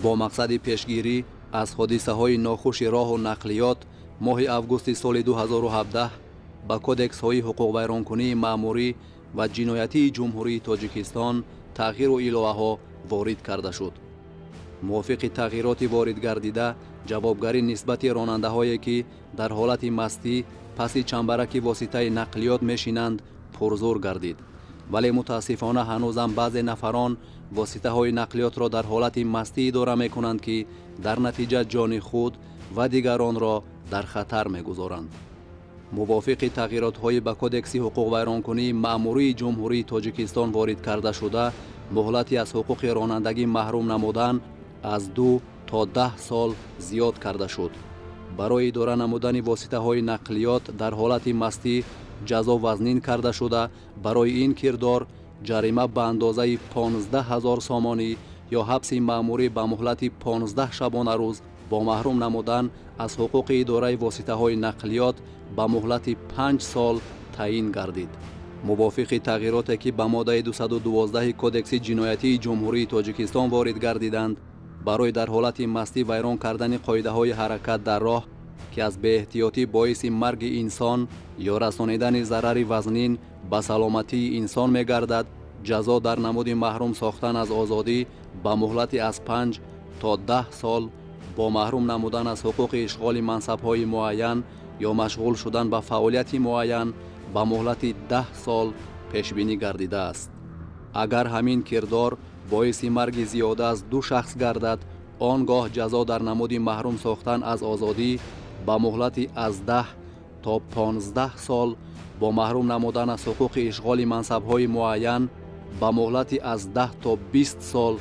бо мақсади пешгирӣ аз ҳодисаҳои нохуши роҳу нақлиёт моҳи августи соли 2017 ба кодексҳои ҳуқуқвайронкунии маъмурӣ ва ҷиноятии ҷумҳурии тоҷикистон тағйиру иловаҳо ворид карда шуд. мувофиқи тағйироти ворид гардида, ҷавобгарӣ нисбати ронандаҳое ки дар ҳолати мастӣ паси чамбараки воситаи нақлиёт мешинанд пурзур гардид. вале мутаассифона ҳанӯзам баъзе нафарон воситаҳои нақлиётро дар ҳолати мастӣ идора мекунанд ки дар натиҷа ҷони худ ва дигаронро дар хатар мегузоранд. мувофиқи тағйиротҳои ба кодекси ҳуқуқвайронкунии маъмурии ҷумҳурии тоҷикистон ворид карда шуда, муҳлати аз ҳуқуқи ронандагӣ маҳрум намудан аз 2 то 10 сол зиёд карда шуд. барои идора намудани воситаҳои нақлиёт дар ҳолати мастӣ ҷазо вазнин карда шуда, барои ин кирдор ҷарима ба андозаи 15 000 сомонӣ ё ҳабси маъмурӣ ба муҳлати 15 шабона рӯз бо маҳрум намудан аз ҳуқуқи идораи воситаҳои нақлиёт ба муҳлати 5 сол таъин гардид. мувофиқи тағйироте ки ба моддаи 212 кодекси ҷиноятии ҷумҳурии тоҷикистон ворид гардиданд, барои дар ҳолати мастӣ вайрон кардани қоидаҳои ҳаракат дар роҳ ки аз беэҳтиётӣ боиси марги инсон ё расонидани зарари вазнин ба саломатии инсон мегардад, ҷазо дар намуди маҳрум сохтан аз озодӣ ба муҳлати аз 5 то 10 сол бо маҳрум намудан аз ҳуқуқи ишғоли мансабҳои муайян ё машғул шудан ба фаъолияти муайян ба муҳлати 10 сол пешбинӣ гардидааст. агар ҳамин кирдор боиси марги зиёда аз 2 шахс гардад, он гоҳ ҷазо дар намуди маҳрум сохтан аз озодӣ ба муҳлати аз 10 то 15 сол бо маҳрум намудан аз ҳуқуқи ишғоли мансабҳои муайян ба муҳлати аз 10 то 20 сол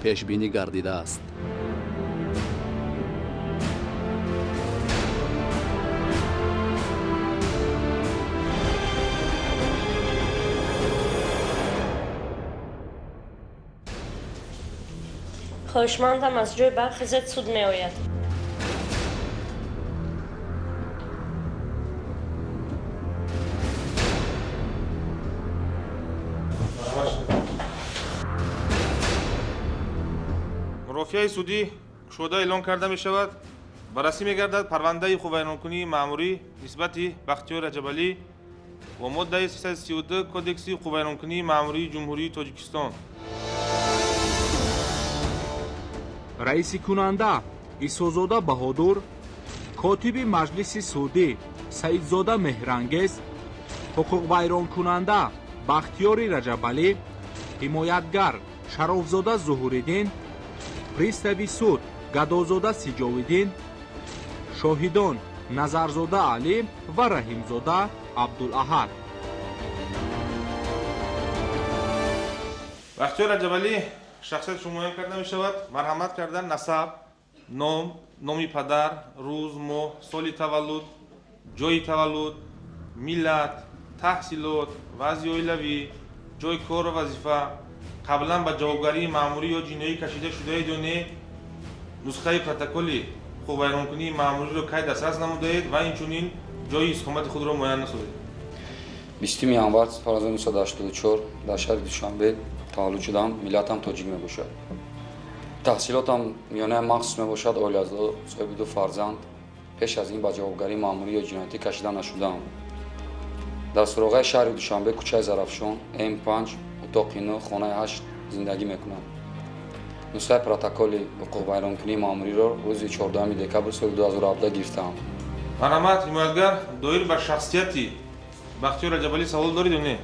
пешбинӣ гардидааст. خواهشمندم از جای برخیزید، سود می آید. مرافعه سودی شده اعلان کرده می شود. بررسی می گردد پرونده ویرانکنی مأموری نسبت بختیار رجبعلی و ماده 332 کدکس ویرانکنی مأموری جمهوری تاجیکستان. раиси кунанда исозода баҳодур, котиби маҷлиси судӣ саидзода меҳрангез, ҳуқуқвайронкунанда бахтиёри раҷабалӣ, ҳимоятгар шарофзода зуҳуриддин, пристави суд гадозода сиҷовиддин, шоҳидон назарзода алӣ ва раҳимзода абдулаҳад. бахтиёр раҷабалӣ شخصیت شما معین کرده می شود. مرحمت کردن نسب، نام، نامی پدر، روز، ماه، سال تولد، جای تولد، ملت، تحصیلات، وضع اولیوی، جای کار و وظیفه، قبلا به جوابگری مأموری یا جنایی کشیده شده دونه نسخه پروتکلی ویرانکنی مأموری را قید اساس نموده اید و اینچنین جای اقامت خود را معین نسازید. 20 январ 1984 дар шаҳри Душанбе таваллуд шудам. миллатам тоҷик мебошад. таҳсилотам миёнаи махсус мебошад. оилазод, соҳиби 2 фарзанд. пеш аз ин ба ҷавобгарии маъмурӣ ё ҷиноятӣ кашида нашудам. дар суроғаи шаҳри Душанбе, кӯчаи Зарафшон, М5, утоқи 9, хонаи 8 зиндагӣ мекунам. нусхаи протоколи ҳуқуқвайронкунии маъмуриро рӯзи 14 декабр соли 2017 гирифтаам. марҳамат, ҳимоятгар, доир ба шахсияти бахтиёр раҷабалӣ савол дорид ё не?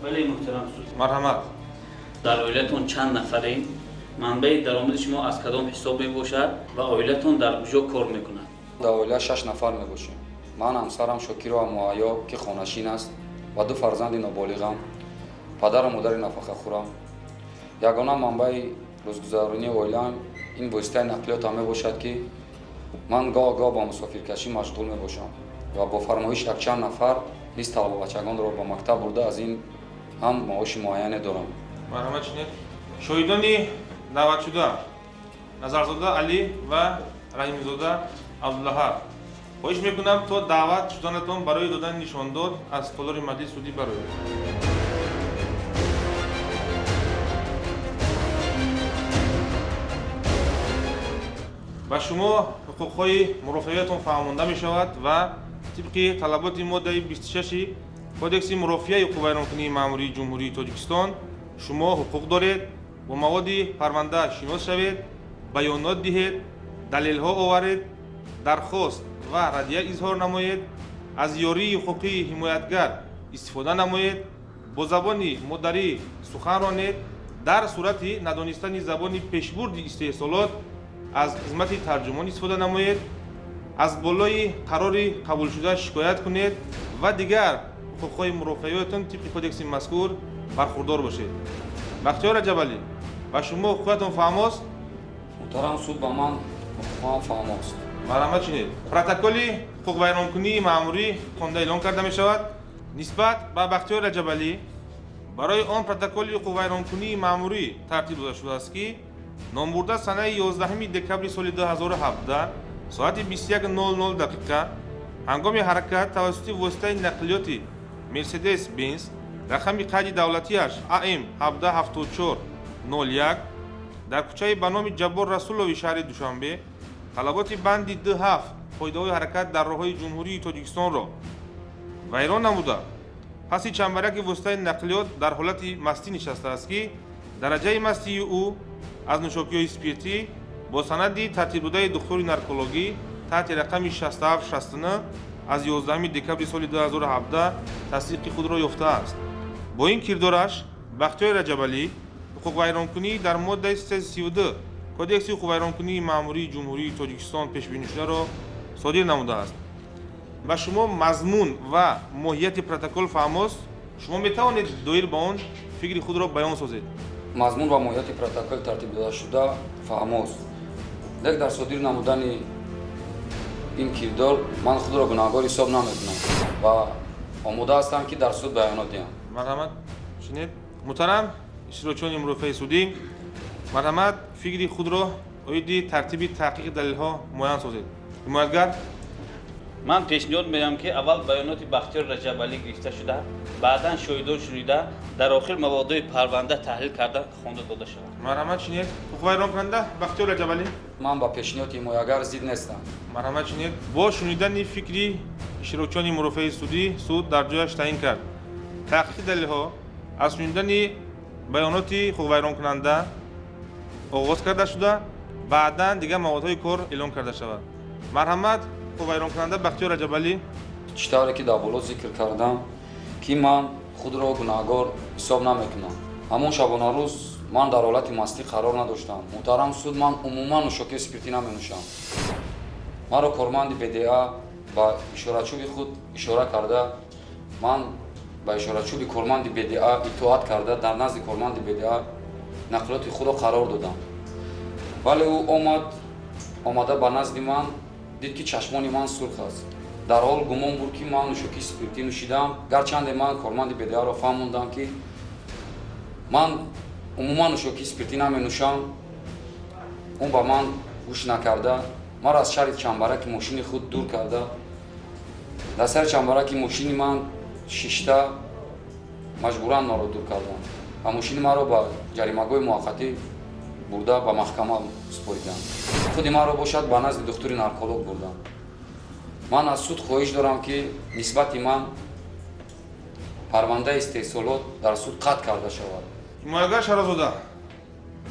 бале муҳтарам суд. марҳамат. дар оилатон чанд нафарем? манбаи даромади шумо аз кадом ҳисоб мебошад ва оилатон дар куҷо кор мекунад? дар оила 6 нафар мебошем. ман, ҳамсарам Шокирова Муайё ки хонашин аст ва 2 фарзанди ноболиғам, падару модари нафақахӯрам. ягона манбаи рӯзгузаронии оилаам ин воситаи нақлиётам мебошад ки ман гоҳ-гоҳ ба мусофиркашӣ машғул мебошам ва бо фармоиш якчанд нафар низ талабачагонро ба мактаб бурда аз ин ҳам маоши муайяне дорам. марҳамат шинед. шоҳидони даъватшуда назарзода Алӣ ва раҳимзода Абдулаҳад, хоҳиш мекунам то даъват шуданатон барои додани нишондод аз толори маҷлиси судӣ барояд. ба шумо ҳуқуқҳои мурофиаатон фаҳмонда мешавад ва тибқи талаботи моддаи 26 кодекси мурофиаи ҳуқуқвайронкунии маъмурии ҷумҳурии тоҷикистон шумо ҳуқуқ доред бо маводи парванда шинос шавед, баёнот диҳед, далелҳо оваред, дархост ва радия изҳор намоед, аз ёрии ҳуқуқии ҳимоятгар истифода намоед, бо забони модарӣ сухан ронед, дар сурати надонистани забони пешбурди истеҳсолот аз хизмати тарҷумон истифода намоед, аз болои қарори қабулшуда шикоят кунед ва дигар ҳуқуқҳои мурофиаатон тибқи кодекси мазкур бархурдор бошед. Бахтиёр Раҷабалӣ, ба шумо ҳуқуқатон фаҳмост? муҳтарам суд ба ман ҳуқуқам фаҳмост. марҳамат чинед. Протоколи ҳуқуқвайронкунии маъмурӣ хонда эълон карда мешавад. нисбат ба Бахтиёр Раҷабалӣ барои он протоколи ҳуқуқвайронкунии маъмурӣ тартиб дода шудааст ки номбурда санаи 11 декабри соли 2017 соати 21:00 дақиқа ҳангоми ҳаракат тавассути воситаи нақлиёти Mercedes Benz рақами қайди давлатиаш АМ 177401 дар кӯчаи ба номи Ҷаббор Расулови шаҳри Душанбе талаботи банди 2.7 қоидаҳои ҳаракат дар роҳҳои ҷумҳурии Тоҷикистонро вайрон намуда паси чамбараки воситаи нақлиёт дар ҳолати мастӣ нишастааст ки дараҷаи мастии ӯ аз нӯшокиҳои спиртӣ бо санади тартибдодаи духтури наркологӣ таҳти рақами 6769 аз 11 декабри соли 2017 тасдиқи худро ёфтааст. бо ин кирдораш Бахтиёр Раҷабалӣ ҳуқуқвайронкунӣ дар моддаи 332 кодекси ҳуқуқвайронкунии маъмурии ҷумҳурии Тоҷикистон пешбинишударо содир намудааст. ба шумо мазмун ва моҳияти протокол фаҳмост? шумо метавонед доир ба он фикри худро баён созед. мазмун ва моҳияти протокол тартиб дода шуда фаҳмост. лек дар содир намудани ин кирдор ман худро гунаҳгор ҳисоб намекунам ва омода ҳастам ки дар суд баёнот диҳам. марҳамат шинед. муҳтарам иштирокчиёни мурофиаи судӣ, марҳамат фикри худро оиди тартиби таҳқиқи далелҳо муайян созед. ҳимоятгар. ман пешниҳод медиҳам ки аввал баёноти Бахтиёр Раҷабалӣ гирифта шуда, баъдан шоҳидон шунида, дар охир маводҳои парванда таҳлил карда хонда дода шавад. марҳамат шинед. ҳуқуқвайронкунанда Бахтиёр Раҷабалӣ. ман ба пешниҳоди ҳимоягар зид нестам. марҳамат шинед. бо шунидани фикри иштирокчиёни мурофиаи судӣ суд дар ҷояш таъин кард таҳқиқи далелҳо аз шунидани баёноти ҳуқуқвайронкунанда оғоз карда шуда, баъдан дигар маводҳои кор эълон карда шавад. марҳамат ҳуқуқвайронкунанда Бахтиёр Раҷабалӣ. чӣ тавре ки дар боло зикр кардам ки ман худро гунаҳгор ҳисоб намекунам. ҳамон шабонарӯз ман дар ҳолати мастӣ қарор надоштам. муҳтарам суд, ман умуман нӯшокии спиртӣ наменӯшам. маро корманди БДА ба ишорачӯби худ ишора карда, ман ба ишорачӯби корманди БДА итоат карда дар назди корманди БДА нақлиёти худро қарор додам. вале ӯ омада ба назди ман дид ки чашмони ман сурх аст. дар ҳол гумон буд ки ман нӯшокии спиртӣ нӯшидам, гарчанде ман корманди БДАро фаҳмондам ки ман умуман нӯшокии спиртӣ наменӯшам. он ба ман гӯш накарда маро аз шаҳри чамбараки мошини худ дур карда, дар сари чамбараки мошини ман шишта маҷбуран маро дур карданд ва мошини маро ба ҷаримагоҳи муваққатӣ бурда ба маҳкама супориданд. худи маро бошад ба назди духтури нарколог бурданд. ман аз суд хоҳиш дорам ки нисбати ман парвандаи истеҳсолот дар суд қатъ карда шавад. ҳимоятгар Шаҳрозода,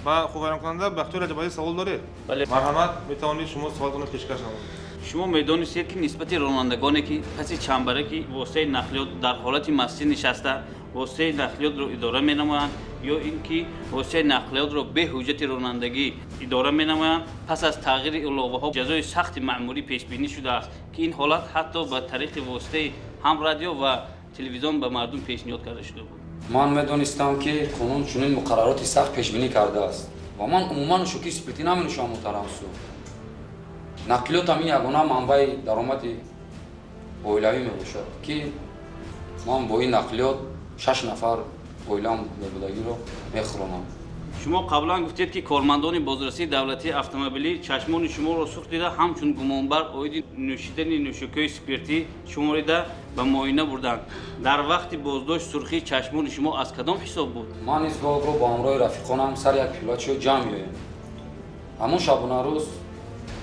ба ҳуқуқвайронкунанда Бахтиёр Раҷабалӣ савол доред? бале. марҳамат, метавонед шумо суолатонро пешкаш намоед. шумо медонистед ки нисбати ронандагоне ки паси чамбараки воситаи нақлиёт дар ҳолати мастӣ нишаста воситаи нақлиётро идора менамоянд ё ин ки воситаи нақлиётро беҳуҷҷати ронандагӣ идора менамоянд, пас аз тағйири иловаҳо ҷазои сахти маъмурӣ пешбинӣ шудааст ки ин ҳолат ҳатто ба тариқи воситаи ҳам радио ва телевизион ба мардум пешниҳод карда шуда буд. ман медонистам ки қонун чунин муқаррароти сахт пешбинӣ кардааст ва ман умуман нӯшокии спиртӣ наменӯшам. муҳтарам суд, нақлиётам ин ягона манбаи даромади оилавӣ мебошад ки ман бо ин нақлиёт 6 нафар оилаам мебудагиро мехӯронам. шумо қаблан гуфтед ки кормандони бозрасии давлатии автомобилӣ чашмони шуморо сух дида ҳамчун гумонбар оиди нӯшидани нӯшокиҳои спиртӣ шуморида ба муоина бурданд. дар вақти боздошт сурхии чашмони шумо аз кадом ҳисоб буд? ман низ гоҳ бо ҳамроҳи рафиқонам сар як пилачиро ҷамъ меоем. ҳамон шабона рӯз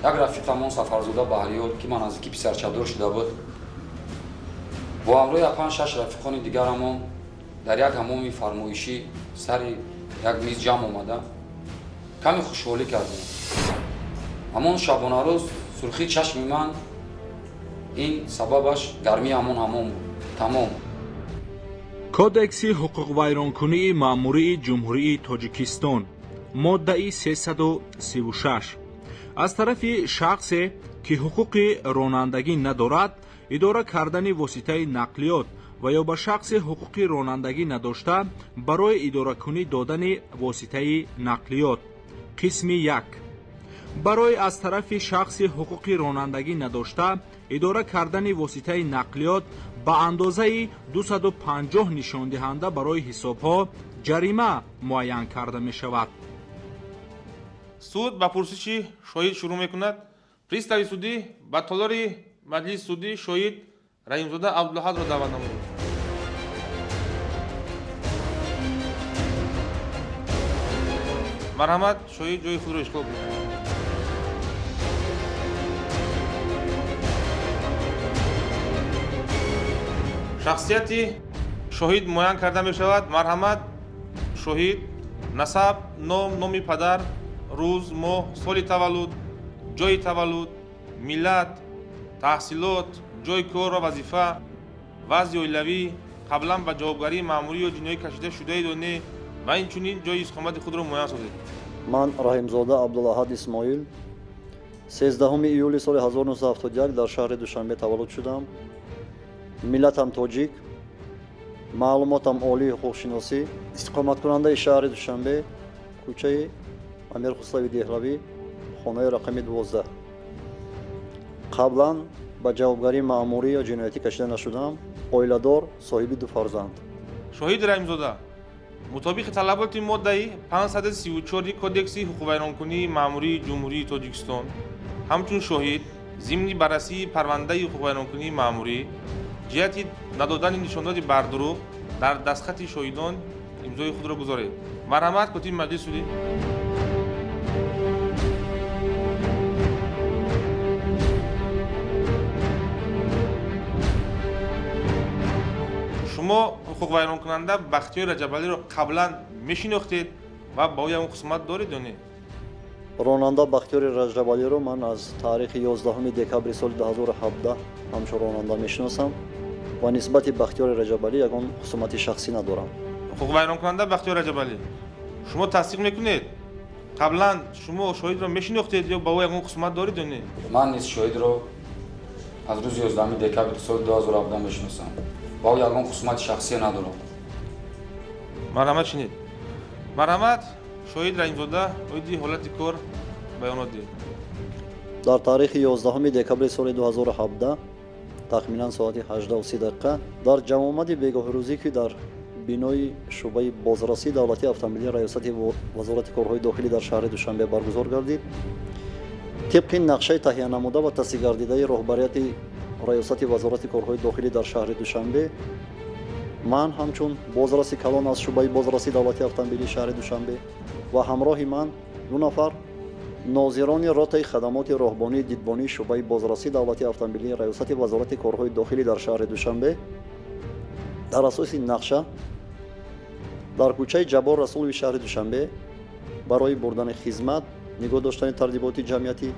як рафиқамон Сафарзода Баҳриёр ки маназики писарчадор шуда буд бо ҳамроҳи 5-6 рафиқони дигарамон дар як ҳамоми фармоишӣ сари як миз ҷамъ омада каме хушҳолӣ кардем. ҳамон шабонарӯз сурхи чашми ман ин сабабаш гармии ҳамон ҳамон буд тамом. кодекси ҳуқуқвайронкунии маъмурии ҷумҳурии тоҷикистон моддаи 336 аз тарафи шахсе ки ҳуқуқи ронандагӣ надорад идора кардани воситаи нақлиёт ва ё ба шахсе ҳуқуқи ронандагӣ надошта барои идоракунӣ додани воситаи нақлиёт. қисми 1 барои аз тарафи шахси ҳуқуқи ронандагӣ надошта идора кардани воситаи нақлиёт ба андозаи 250 нишондиҳанда барои ҳисобҳо ҷарима муайян карда мешавад. суд ба пурсиши шоҳид шурӯъ мекунад. пристави судӣ ба толори маҷлиси судӣ шоҳид раҳимзода абдулаҳадро даъват намоед. марҳамат, шоҳид ҷои худро ишғол кунед. шахсияти шоҳид муайян карда мешавад. марҳамат, шоҳид насаб, номи падар, рӯз, моҳ, соли таваллуд, ҷои таваллуд, миллат, таҳсилот, ҷои кор ва вазифа, вазъи оилавӣ, қаблан ба ҷавобгарии маъмурӣ ё ҷиноӣ кашида шудаед ё не ва инчунин ҷои иқомати худро муайян созед. ман раҳимзода абдулаҳад исмоил 13 июли соли 1971 дар шаҳри душанбе таваллуд шудам. миллатам тоҷик, маълумотам олии ҳуқуқшиносӣ, истиқоматкунандаи шаҳри душанбе, кӯчаи амир хуслави деҳлавӣ, хонаи рақами 12. қаблан ба ҷавобгарии маъмурӣ ё ҷиноятӣ кашида нашудам. оиладор, соҳиби 2 фарзанд. шоҳиди раҳимзода мутобиқи талаботи моддаи 534 кодекси ҳуқуқвайронкунии маъмурии ҷумҳурии тоҷикистон ҳамчун шоҳид зимни баррасии парвандаи ҳуқуқвайронкунии маъмурӣ ҷиҳати надодани нишоноти бардуруғ дар дастхати шоҳидон имзои худро гузоред. марҳамат, котиби маҷлиси судӣ. шумо ҳуқуқвайронкунанда Бахтиёр Раҷабалиро қаблан мешинохтед ва ба ӯ ягон хусумат доред ё не? ронанда бахтиёри раҷабалиро ман аз таърихи 11 декабри соли 2017 ҳамчун ронанда мешиносам ва нисбати бахтиёри раҷабалӣ ягон хусумати шахсӣ надорам. ҳуқуқвайронкунанда Бахтиёр Раҷабалӣ, шумо тасдиқ мекунед қаблан шумо шоҳидро мешинохтед ё ба ӯ ягон хусумат доред ё не? ман низ шоҳидро аз рӯзи 11 декабри соли 2017 мешиносам ва ӯ ягон хусумати шахсие надорад. марҳамат, шинед. марҳамат, шоҳид раҳимзода оиди ҳолати кор баёнот диҳед. дар таърихи 11 декабри соли 2017 тахминан соати 18:30 дар ҷамъомади бегоҳирӯзӣ ки дар бинои шуъбаи бозрасии давлатии автомобилии раёсати вазорати корҳои дохилӣ дар шаҳри душанбе баргузор гардид, тибқи нақшаи таҳиянамуда ва тасдиқгардидаи роҳбарияти раёсати вазорати корҳои дохилӣ дар шаҳри душанбе, ман ҳамчун бозраси калон аз шуъбаи бозрасии давлатии автомобилии шаҳри душанбе ва ҳамроҳи ман 2 нафар нозирони ротаи хадамоти роҳбонии дидбонии шуъбаи бозрасии давлатии автомобилии раёсати вазорати корҳои дохилӣ дар шаҳри душанбе дар асоси нақша дар кӯчаи ҷабор расулови шаҳри душанбе барои бурдани хизмат, нигоҳ доштани тартиботи ҷамъиятӣ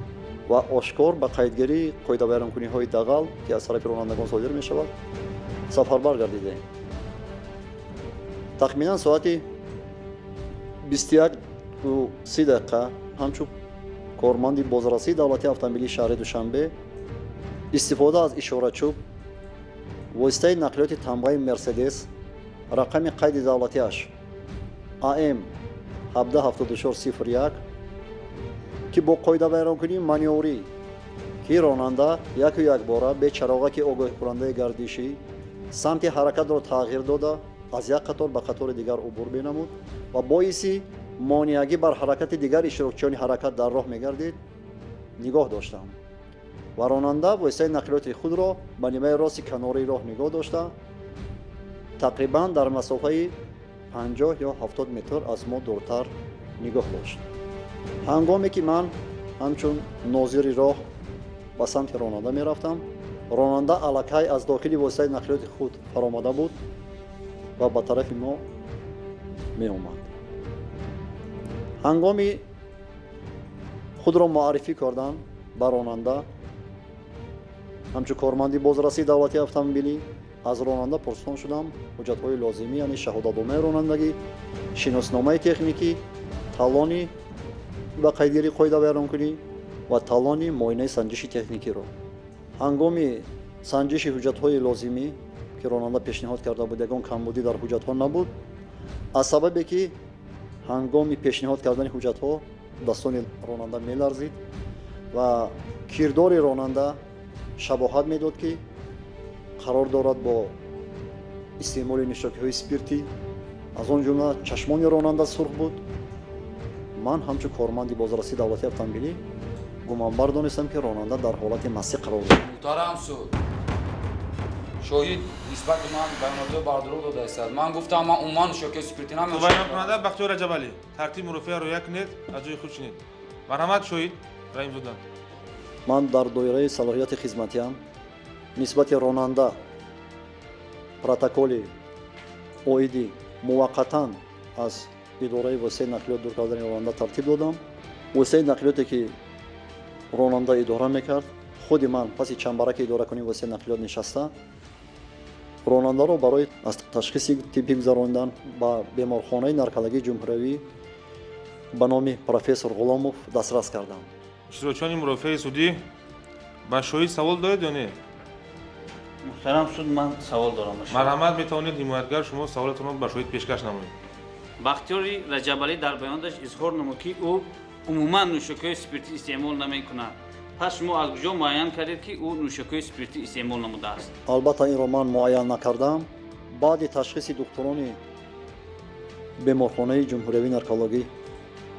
ва ошкор ба қайдгирии қоидавайронкуниҳои дағал ки аз тарафи ронандагон содир мешавад сафарбар гардидаем. тахминан соати 21:30 ҳамчун корманди бозрасии давлатии автомобилии шаҳри душанбе истифода аз ишорачӯб воситаи нақлиёти тамғаи мерседес рақами қайди давлатиаш ам 177401 ки бо қоидавайронкунии манёврӣ ки ронанда яку якбора бе чароғаки огоҳкунандаи гардишӣ самти ҳаракатро тағйир дода аз як қатор ба қатори дигар убур менамуд ва боиси монеагӣ бар ҳаракати дигар иштирокчиёни ҳаракат дар роҳ мегардид, нигоҳ доштам ва ронанда воситаи нақлиёти худро ба нимаи рости канории роҳ нигоҳ дошта тақрибан дар масофаи 50 ё 70 метр аз мо дуртар нигоҳ дошт. ҳангоме ки ман ҳамчун нозири роҳ ба самти ронанда мерафтам. ронанда аллакай аз дохили воситаи нақлиёти худ фаромада буд ва ба тарафи мо меомад. ҳангоми худро муаррифӣ кардан ба ронанда, ҳамчун корманди бозрасии давлатии автомобилӣ аз ронанда пурсон шудам ҳуҷҷатҳои лозимӣ, яъне шаҳодатномаи ронандагӣ, шиносномаи техникӣ, талони ба қайдгирии қоида вайронкунӣ ва талони муоинаи санҷиши техникиро. ҳангоми санҷиши ҳуҷҷатҳои лозимӣ ки ронанда пешниҳод карда буд, ягон камбудӣ дар ҳуҷҷатҳо набуд. аз сабабе ки ҳангоми пешниҳод кардани ҳуҷҷатҳо дастони ронанда меларзид ва кирдори ронанда шабоҳат медод ки қарор дорад бо истеъмоли нӯшокиҳои спиртӣ, аз он ҷумла чашмони ронанда сурх буд. ман ҳамчун корманди бозрасии давлатии автомобилӣ гуманбар донистам ки ронанда дар ҳолати мастӣ қарор дорад. муҳтарам суд, шоҳид нисбати ман байонотҳои бардуруғ дода истад. ман гуфтам ман умуман нӯшокии спиртӣ намешавам. байонкунанда бахтиёр раҷабалӣ, тартиб мурофиа роя кунед, аз ҷои худ шинед. марҳамат шоҳид раимзода. ман дар доираи салоҳияти хизматиам нисбати ронанда протоколи оиди муваққатан аз идораи воситаи нақлиёт дур кардани ронанда тартиб додам. воситаи нақлиёте ки ронанда идора мекард, худи ман паси чамбараки идоракунии воситаи нақлиёт нишаста ронандаро барои аз ташхиси тиббӣ гузаронидан ба беморхонаи наркологии ҷумҳуриявӣ ба номи профессор Ғуломов дастрас кардам. иштирокчиёни мурофиаи судӣ ба шоҳид савол доред ё не? муҳтарам суд, ман савол дорам. марҳамат, метавонед ҳимоятгар шумо саволатонро ба шоҳид пешкаш намоед. бахтиёри раҷабалӣ дар баёнаш изҳор намуд ки ӯ умуман нӯшокиҳои спиртӣ истеъмол намекунад. пас шумо аз куҷо муайян кардед ки ӯ нӯшокиҳои спиртӣ истеъмол намудааст? албатта инро ман муайян накардам. баъди ташхиси духтурони беморхонаи ҷумҳуриявии наркологӣ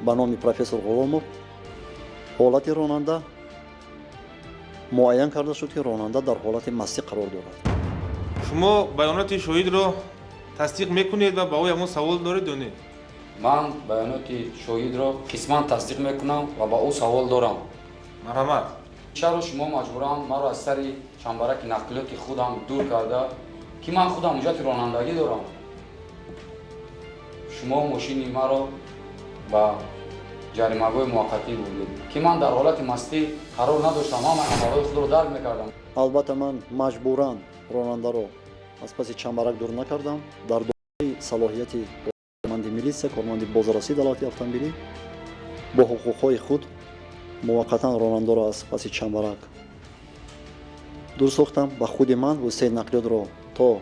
ба номи профессор Ғуломов ҳолати ронанда муайян карда шуд ки ронанда дар ҳолати мастӣ қарор дорад. шумо баёноти шоҳидро тасдиқ мекунед ва ба ӯ ягон савол доред ё не? ман баёноти шоҳидро қисман тасдиқ мекунам ва ба ӯ савол дорам. марҳамат. чаро шумо маҷбуран маро аз сари чамбараки нақлиёти худам дур карда ки ман худам ҳуҷҷати ронандагӣ дорам? шумо мошини маро ба ҷаримагоҳи муваққатӣ бурдед ки ман дар ҳолати мастӣ қарор надоштам, ҳама амалҳои худро дарк мекардам. албатта ман маҷбуран ронандаро аз паси чамбарак дур накардам. дар доираи салоҳияти корманди милитсия, корманди бозрасии давлатии автомобилӣ бо ҳуқуқҳои худ муваққатан ронандаро аз паси чамбарак дур сохтам. ба худи ман воситаи нақлиётро то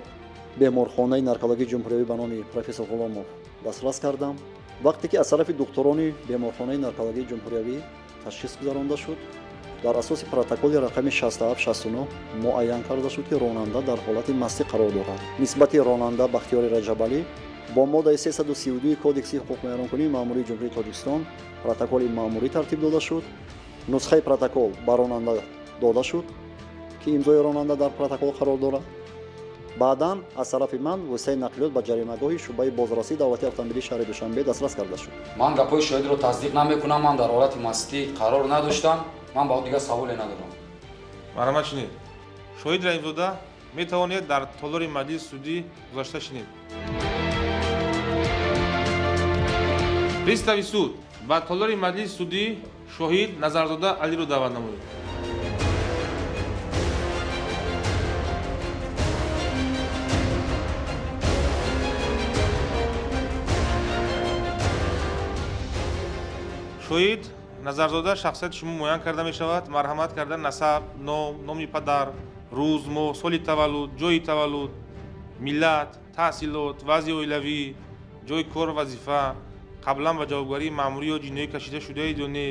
беморхонаи наркологии ҷумҳуриявӣ ба номи профессор Ғуломов дастрас кардам. вақте ки аз тарафи духтурони беморхонаи наркологии ҷумҳуриявӣ ташхис гузаронда шуд, дар асоси протоколи рақами 6769 муайян карда шуд ки ронанда дар ҳолати мастӣ қарор дорад. нисбати ронанда Бахтиёри Раҷабалӣ бо моддаи 332 кодекси ҳуқуқвайронкунии маъмурии ҷумҳурии Тоҷикистон протоколи маъмурӣ тартиб дода шуд. нусхаи протокол ба ронанда дода шуд ки имзои ронанда дар протокол қарор дорад. баъдан аз тарафи ман воситаи нақлиёт ба ҷаримагоҳи шуъбаи бозрасии давлатии автомобилии шаҳри Душанбе дастрас карда шуд. ман гапҳои шоҳидро тасдиқ намекунам. ман дар ҳолати мастӣ қарор надоштам. ман ба ӯ дигар саволе надорам. марҳамат шинед. шоҳид раимзода метавонед дар толори маҷлиси судӣ гузашта шинед. пристави суд, ба толори маҷлиси судӣ шоҳид Назарзода Алиро даъват намоед. шоҳид Назарзода шахсияти шумо муайян карда мешавад. марҳамат карда насаб, ном, номи падар, рӯз, моҳ, соли таваллуд, ҷои таваллуд, миллат, таҳсилот, вазъи оилавӣ, ҷои кор, вазифа, қаблан ба ҷавобгарии маъмурӣ ё ҷиноӣ кашида шудаед ё не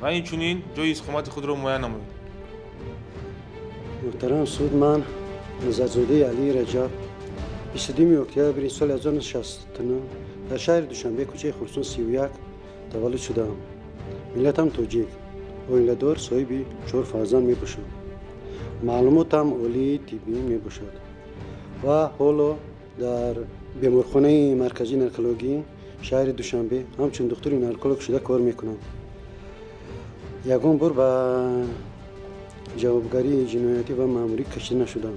ва инчунин ҷои иstiqomати худро муайян намоед. муҳтарам суд, ман Назарзодаи Алии Раҷаб 22 октябри соли 1969 дар шаҳри Душанбе кӯчаи Хурсун 31 таваллуд шудаам. миллатам тоҷик, оиладор, соҳиби 4 фарзанд мебошам. маълумотам олии тиббӣ мебошад ва ҳоло дар беморхонаи марказии наркологӣ шаҳри Душанбе ҳамчун духтури нарколог шуда кор мекунам. ягон бор ба ҷавобгарии ҷиноятӣ ва маъмурӣ кашида нашудам.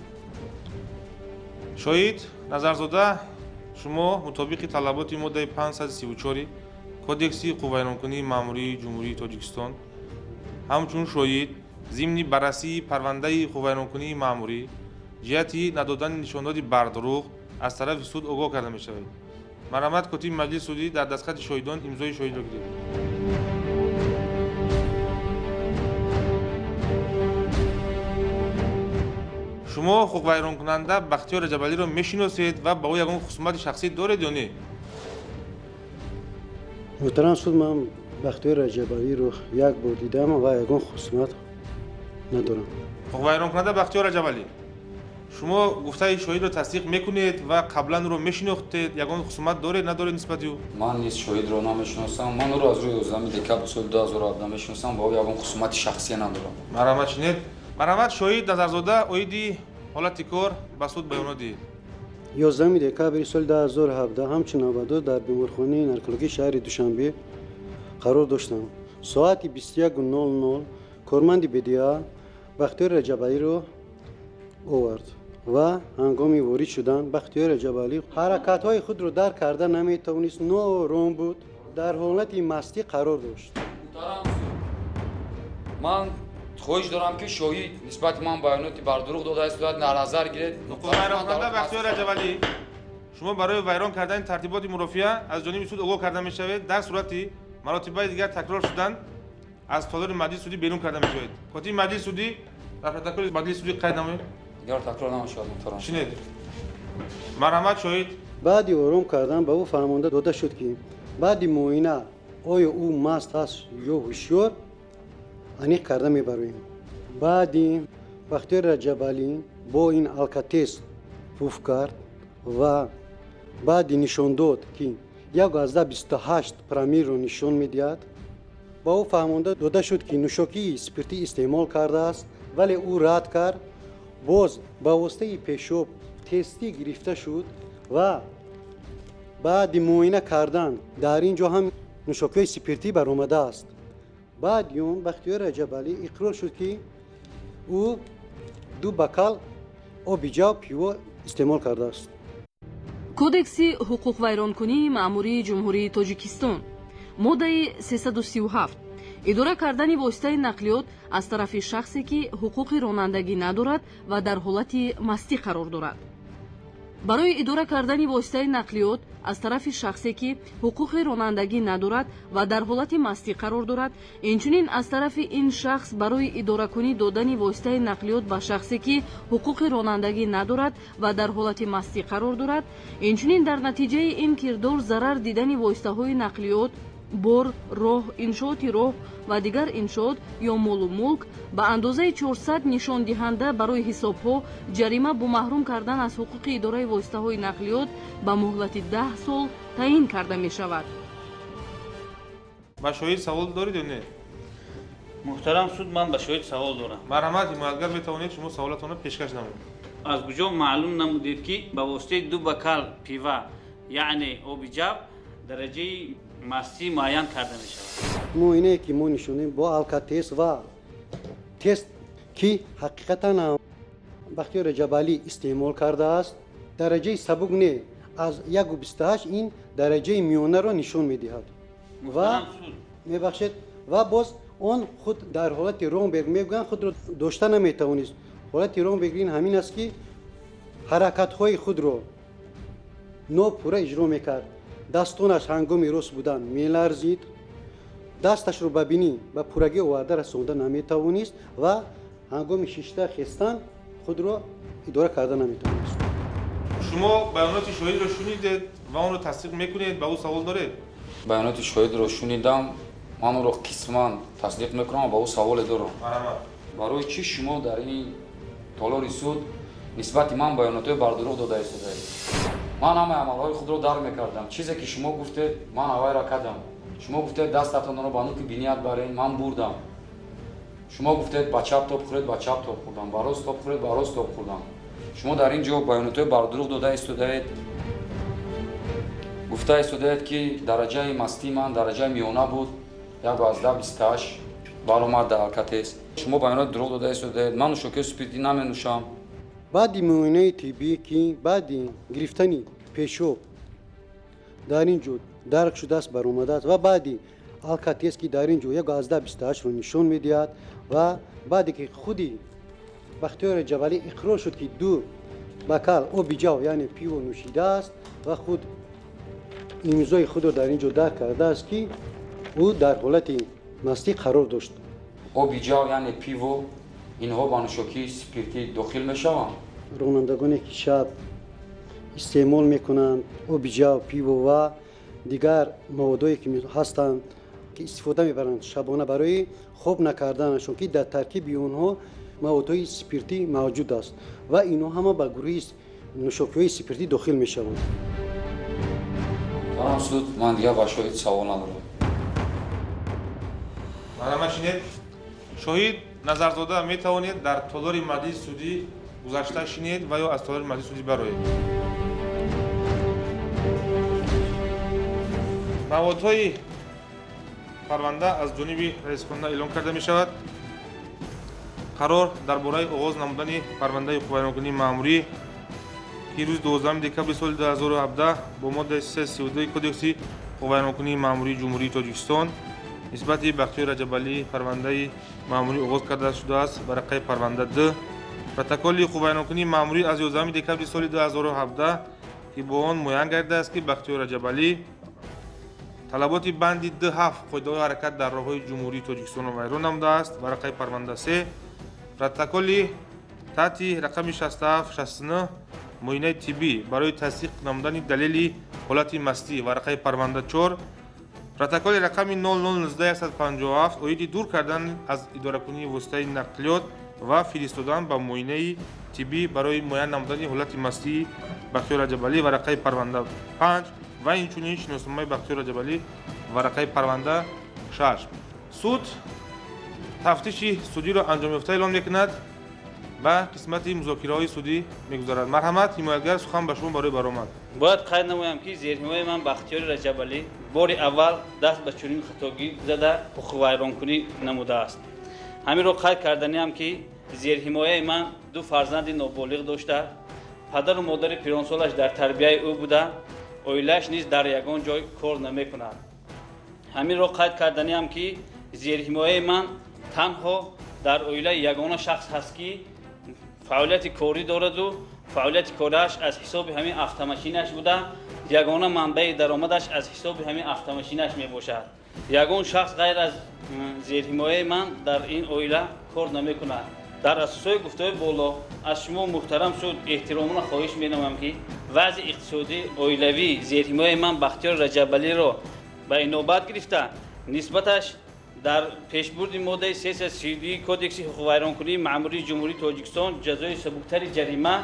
шоҳид назарзода шумо мутобиқи талаботи моддаи 534 кодекси қуввайронкунии маъмурии ҷумҳурии тоҷикистон ҳамчун шоҳид зимни баррасии парвандаи қуввайронкунии маъмурӣ ҷиҳати надодани нишондоди бардурӯғ аз тарафи суд огоҳ карда мешавед. марҳамат котиби маҷлиси судӣ дар дастхати шоҳидон имзои шоҳидро гиред. шумо ҳуқуқвайронкунанда бахтиёр раҷабалиро мешиносед ва ба ӯ ягон хусумати шахсӣ доред ё не? муҳтарам суд, ман бахтиёр раҷабалиро як бор дидам ва ягон хусумат надорам. ҳуқуқвайронкунанда бахтиёр раҷабалӣ, шумо гуфтаи шоҳидро тасдиқ мекунед ва қаблан ӯро мешинохтед, ягон хусумат доред надоред нисбати ӯ? ман низ шоҳидро намешиносам. ман ӯро аз рӯи 11 декабри соли 2017 мешиносам, ба ӯ ягон хусумати шахсие надорам. марҳамат шинед. марҳамат шоҳид назарзода оиди ҳолати кор ба суд баёнот диҳед. 11 декабри соли 2017 ҳамчун навбатдор дар беморхонаи наркологии шаҳри Душанбе қарор доштам. соати 21:00 корманди БДА бахтиёр раҷабалиро овард ва ҳангоми ворид шудан бахтиёр раҷабалӣ ҳаракатҳои худро дарк карда наметавонист, ноором буд, дар ҳолати мастӣ қарор дошт. ман хоҳиш дорам ки шоҳид нисбати ман баёноти бардурӯғ додааст дар назар гиред. ҳуқуқвайронкунанда бахтиёр раҷабалӣ, шумо барои вайрон кардани тартиботи мурофиа аз ҷониби суд огоҳ карда мешавед. дар сурати маротибаи дигар такрор шудан аз толори маҷлиси судӣ берун карда мешавед. котиби маҷлиси судӣ дар протоколи маҷлиси судӣ қайд намоед. дигар такрор намешавад муҳтарам. шинед. марҳамат шоҳид. баъди ором кардан ба ӯ фаҳмонда дода шуд ки баъди муоина оё ӯ маст аст ё ҳушёр аниқ карда мебароем. баъди бахтиёр раҷабалӣ бо ин алкотест пуф кард ва баъди нишон дод ки 1,28 промиллро нишон медиҳад, ба ӯ фаҳмонда дода шуд ки нӯшокии спиртӣ истеъмол кардааст, вале ӯ рад кард. боз ба воситаи пешоб тестӣ гирифта шуд ва баъди муоина кардан дар ин ҷо ҳам нӯшокиҳои спиртӣ баромадааст. баъди он бахтиёр раҷабалӣ иқрор шуд ки ӯ 2 бокал оби ҷав пиво истеъмол кардааст. кодекси ҳуқуқвайронкунии маъмурии ҷумҳурии тоҷикистон моддаи 337 идора кардани воситаи нақлиёт аз тарафи шахсе ки ҳуқуқи ронандагӣ надорад ва дар ҳолати мастӣ қарор дорад. барои идора кардани воситаи нақлиёт аз тарафи шахсе ки ҳуқуқи ронандагӣ надорад ва дар ҳолати мастӣ қарор дорад, инчунин аз тарафи ин шахс барои идоракунӣ додани воситаи нақлиёт ба шахсе ки ҳуқуқи ронандагӣ надорад ва дар ҳолати мастӣ қарор дорад, инчунин дар натиҷаи ин кирдор зарар дидани воситаҳои нақлиёт, бор, роҳ, иншооти роҳ ва дигар иншоот ё молу мулк ба андозаи 400 нишондиҳанда барои ҳисобҳо ҷарима бо маҳрум кардан аз ҳуқуқи идораи воситаҳои нақлиёт ба муҳлати 10 сол таъин карда мешавад. ба шоҳид савол доред ё не? муҳтарам суд, ман ба шоҳид савол дорам. марҳамат, ҳимоятгар метавонед шумо саволатонро пешкаш намоед. аз куҷо маълум намудед ки ба воситаи 2 бокал пива яъне оби ҷав дараҷаи мастӣ муайян карда мешавад? муоинае ки мо нишонем бо алкотест ва тест ки ҳақиқатан бахтиёр раҷабалӣ истеъмол кардааст, дараҷаи сабук не аз 1,28 ин дараҷаи миёнаро нишон медиҳад. ва мебахшед ва боз он худ дар ҳолати ромберг мегӯянд худро дошта наметавонист. ҳолати ромберг ин ҳамин аст ки ҳаракатҳои худро нопурра иҷро мекард. дастонаш ҳангоми рост будан меларзид, дасташро ба бинӣ ба пуррагӣ оварда расонда наметавонист ва ҳангоми шишта хестан худро идора карда наметавонист. шумо баёноти шоҳидро шунидед ва онро тасдиқ мекунед, ба ӯ савол доред? баёноти шоҳидро шунидам, ман ӯро қисман тасдиқ мекунам, ба ӯ саволе дорам. марҳамат. барои чӣ шумо дар ин толори суд нисбати ман баёнотҳои бардурӯғ дода истодаед? ман ҳамаи амалҳои худро дарк мекардам. чизе ки шумо гуфтед ман авайра кардам. шумо гуфтед дастатонро ба нуки биният баред, ман бурдам. шумо гуфтед ба чап тоб хӯред, ба чап тоб хӯрдам, ба рост тоб хӯред, ба рост тоб хӯрдам. шумо дар ин ҷо баёнотҳои бардурӯғ дода истодаед. гуфта истодаед ки дараҷаи мастии ман дараҷаи миёна буд 1,28. баромад дар алкатес шумо ба инҳо дурӯғ додаистед ман нӯшокиёи спиртӣ наменӯшам. баъди муоинаи тиббӣ ки баъди гирифтани пешоб дар ин ҷо дарк шудааст баромадааст ва баъди алкатест ки дар ин ҷо 1:28-ро нишон медиҳад ва баъде ки худи Бахтиёр Раҷабалӣ иқрор шуд ки 2 бокал оби ҷав яъне пиво нӯшидааст ва худ имзои худро дар ин ҷо дарк кардааст ки ӯ дар ҳолати мастӣ қарор дошт. оби ҷав яъне пиво инҳо ба нӯшокии спиртӣ дохил мешаванд. ронандагоне ки шаб истеъмол мекунанд оби ҷав, пиво ва дигар маводое ки ҳастанд ки истифода мебаранд шабона барои хоб накарданашон ки дар таркиби онҳо маводҳои спиртӣ мавҷуд аст ва инҳо ҳама ба гурӯҳи нӯшокиҳои спиртӣ дохил мешаванд. барам суд ман дигар ба шоҳид савол надорам. марҳамат шинед. шоҳид назарзода метавонед дар толори маҷлиси судӣ гузашта шинед ва ё аз толори маҷлиси судӣ бароед. маводҳои парванда аз ҷониби раисхонда эълон карда мешавад. қарор дар бораи оғоз намудани парвандаи ҳуқуқвайронкунии маъмурӣ ки рӯзи 12 декабри соли 2017 бо моддаи 332 кодекси ҳуқуқвайронкунии маъмурии ҷумҳурии Тоҷикистон нисбати Бахтиёр Раҷабалӣ парвандаи маъмурӣ оғоз карда шудааст ба рақаи парванда Д. протоколи ҳуқуқвайронкунии маъмурӣ аз 11 декабри соли 2017 ки бо он муайян гардидааст ки Бахтиёр Раҷабалӣ талаботи банди Д7 қоидаҳои ҳаракат дар роҳҳои ҷумҳурии Тоҷикистонро вайрон намудааст ба рақаи парванда 3. протоколи таҳти рақами 67-69 муоинаи тиббӣ барои тасдиқ намудани далели ҳолати мастӣ ва рақаи парванда 4. протоколи рақами 0019-157 оиди дур кардан аз идоракунии воситаи нақлиёт ва фиристодан ба муоинаи тиббӣ барои муайян намудани ҳолати мастии Бахтиёр Раҷабалӣ ва рақаи парванда 5 ва инчунин шиносномаи Бахтиёр Раҷабалӣ ва рақаи парванда 6. суд тафтиши судиро анҷомёфта эълон мекунад. ба қисмати музокираҳои судӣ мегузарад. марҳамат, ҳимоятгар сухан ба шумо барои баромад. бояд қайд намоям ки зерҳимояи ман Бахтиёри Раҷабалӣ бори аввал даст ба чунин хатогӣ зада ҳуқуқвайронкунӣ намудааст. ҳаминро қайд карданиам ки зерҳимояи ман 2 фарзанди ноболиғ дошта, падару модари пиронсолаш дар тарбияи ӯ буда, оилааш низ дар ягон ҷой кор намекунад. ҳаминро қайд карданиам ки зерҳимояи ман танҳо дар оилаи ягона шахс ҳаст ки фаъолияти корӣ дораду фаъолияти кораш аз ҳисоби ҳамин автомашинаш буда, ягона манбаи даромадаш аз ҳисоби ҳамин автомашинаш мебошад. ягон шахс ғайр аз зерҳимояи ман дар ин оила кор намекунад. дар асосҳои гуфтаҳои боло аз шумо муҳтарам суд эҳтиромона хоҳиш менамоям ки вазъи иқтисодии оилавии зерҳимояи ман Бахтиёр Раҷабалиро ба инобат гирифта нисбаташ дар пешбурди моддаи 332 кодекси ҳуқуқвайронкунии маъмурии ҷумҳурии Тоҷикистон ҷазои сабуктари ҷарима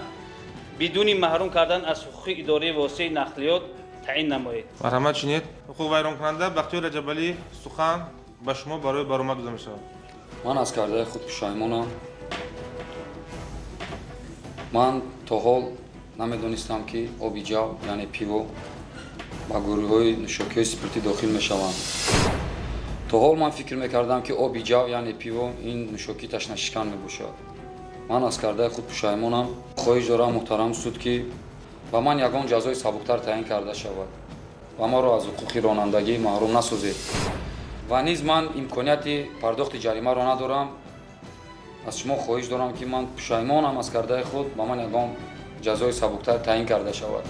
бидуни маҳрум кардан аз ҳуқуқи идораи воситаи нақлиёт таъин намоед. марҳамат шинед. ҳуқуқвайронкунанда Бахтиёр Раҷабалӣ сухан ба шумо барои баромад дода мешавад. ман аз кардаи худ пушаймонам. ман то ҳол намедонистам ки оби ҷав яъне пиво ба гурӯҳҳои нӯшокиҳои спиртӣ дохил мешаванд. то ҳол ман фикр мекардам ки оби ҷав яъне пиво ин нӯшокӣ ташнашикан мебошад. ман аз кардаи худ пушаймонам. хоҳиш дорам муҳтарам суд ки ба ман ягон ҷазои сабуктар таъин карда шавад ва маро аз ҳуқуқи ронандагӣ маҳрум насозед. ва низ ман имконияти пардохти ҷаримаро надорам. аз шумо хоҳиш дорам ки ман пушаймонам аз кардаи худ ба ман ягон ҷазои сабуктар таъин карда шавад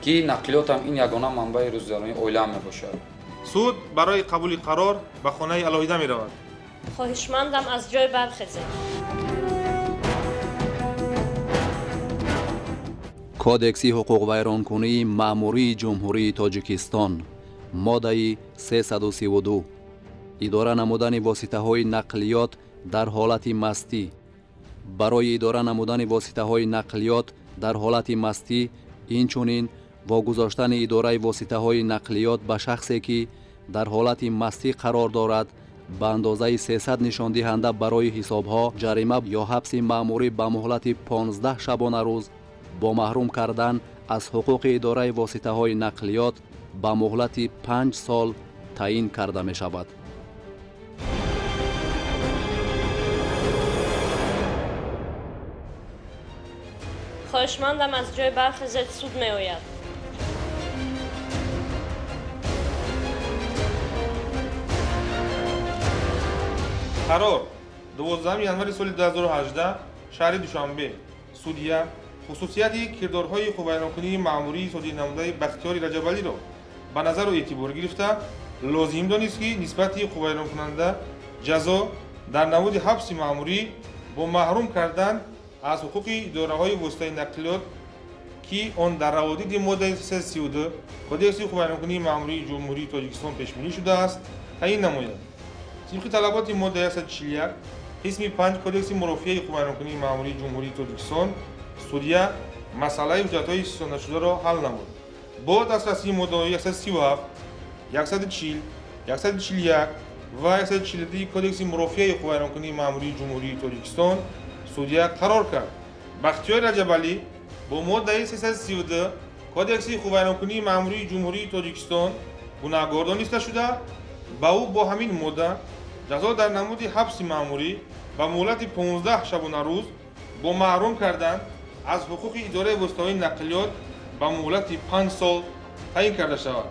ки нақлиётам ин ягона манбаи рӯзгардонии оилаам мебошад. суд барои қабули қарор ба хонаи алоҳида меравад. хоҳишмандам аз ҷой бархезед. кодекси ҳуқуқвайронкунии маъмурии ҷумҳурии Тоҷикистон моддаи 332 идора намудани воситаҳои нақлиёт дар ҳолати мастӣ. барои идора намудани воситаҳои нақлиёт дар ҳолати мастӣ инчунин вогузоштани идораи воситаҳои нақлиёт ба шахсе ки дар ҳолати мастӣ қарор дорад ба андозаи 300 нишондиҳанда барои ҳисобҳо ҷарима ё ҳабси маъмурӣ ба муҳлати 15 шабона рӯз бо маҳрум кардан аз ҳуқуқи идораи воситаҳои нақлиёт ба муҳлати 5 сол таъин карда мешавад. خواهشمندم از جای برخیزید، سود می‌آید. قرار 12 январи соли 2018 шаҳри душанбе судия хусусияти кирдорҳои хубайронкунии маъмурии содирнамудаи бахтиёри раҷабалиро ба назару эътибор гирифта лозим донист ки нисбати хубайронкунанда ҷазо дар наводи ҳабси маъмурӣ бо маҳрум кардан аз ҳуқуқи идораҳои воситаи нақлиёт ки он дар раводиди моддаи 332 кодекси хубайронкунии маъмурии ҷумҳурии тоҷикистон пешбинӣ шудааст таъин намояд. طبق طلبات ماده 141 قسم 5 کدکس مرافعه خبررسانی ماموری جمهوری تاجیکستان سودیا مسئله حجت‌های سیاست شده را حل نمود. با دسترسی ماده 137 140 141 و 142 کدکس مرافعه خبررسانی ماموری جمهوری تاجیکستان سودیا قرار کرد بختیار رجبالی با ماده 332 کدکس خبررسانی ماموری جمهوری تاجیکستان گناهکار دانسته شده با او با همین ماده جزا در نمود حبس مأموری با مهلت 15 شبانه روز با محروم کردن از حقوق اداره واسطه‌های نقلیات با مهلت 5 سال تعیین کرده شود.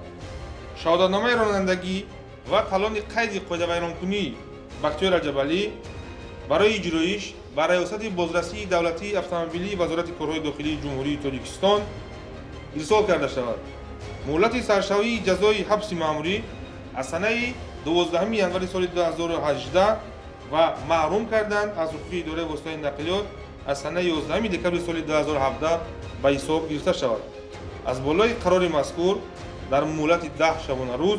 شهادتنامه رانندگی و طلان قید قاعده بیان‌کنی بختیار رجبالی برای اجرایش با ریاست بازرسی دولتی اتومبیلی وزارت کارهای داخلی جمهوری تاجیکستان ارسال کرده شود. مهلت سرشوی جزای حبس مأموری از سنه 12 январи соли 2018 و محروم کردن از حقوق اداره واسطه نقلیات از سنه 11 دکمبر سال 2017 به حساب گرفته شود. از بالای قرار مذکور در مهلت 10 شبانه روز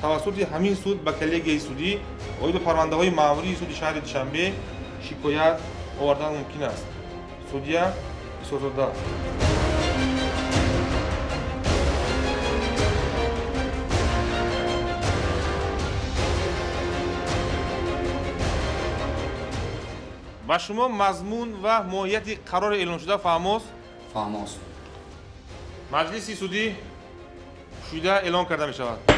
توسط همین سود به کلیه سودی عاید پرونده های مأموری سود شهر دوشنبه شکایت آوردن ممکن است. سودیا اسوزاده با شما مضمون و ماهیت قرار اعلام شده فهماست؟ فهماست. مجلس سودی شده اعلام کرده می شود.